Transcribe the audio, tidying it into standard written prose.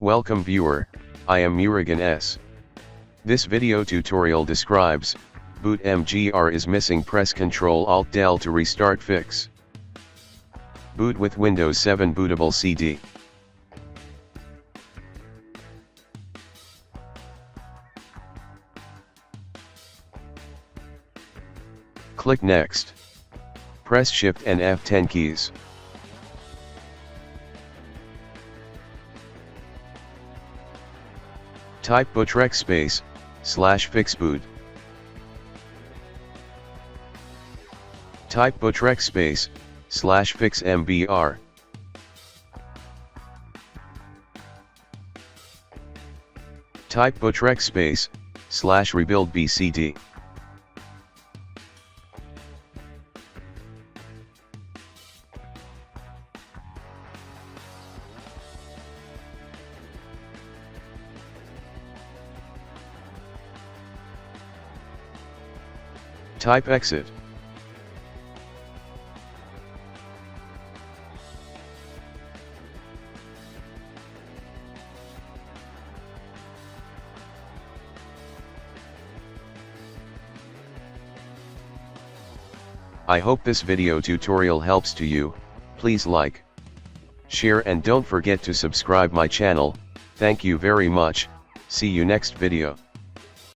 Welcome viewer, I am Murugan S. This video tutorial describes, Bootmgr is missing, press ctrl+alt+del to restart fix. Boot with Windows 7 bootable CD. Click Next. Press Shift and F10 keys. Type Bootmgr /fixboot. Type Bootmgr /fixmbr. Type Bootmgr /rebuild bcd. Type exit. I hope this video tutorial helps to you. Please like, share and don't forget to subscribe my channel. Thank you very much. See you next video.